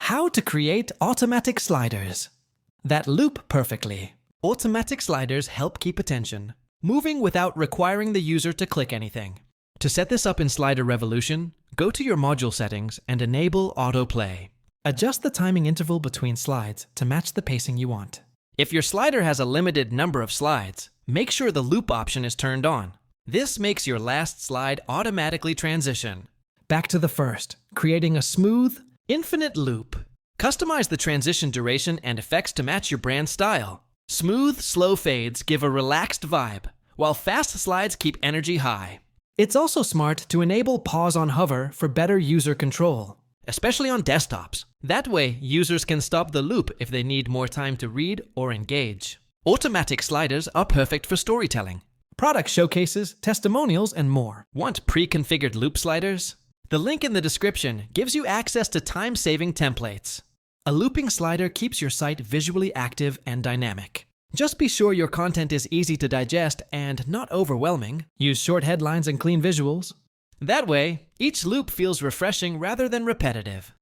How to create automatic sliders that loop perfectly. Automatic sliders help keep attention, moving without requiring the user to click anything. To set this up in Slider Revolution, go to your module settings and enable autoplay. Adjust the timing interval between slides to match the pacing you want. If your slider has a limited number of slides, make sure the loop option is turned on. This makes your last slide automatically transition back to the first, creating a smooth, infinite loop. Customize the transition duration and effects to match your brand style. Smooth, slow fades give a relaxed vibe, while fast slides keep energy high. It's also smart to enable pause on hover for better user control, especially on desktops. That way, users can stop the loop if they need more time to read or engage. Automatic sliders are perfect for storytelling, product showcases, testimonials, and more. Want pre-configured loop sliders? The link in the description gives you access to time-saving templates. A looping slider keeps your site visually active and dynamic. Just be sure your content is easy to digest and not overwhelming. Use short headlines and clean visuals. That way, each loop feels refreshing rather than repetitive.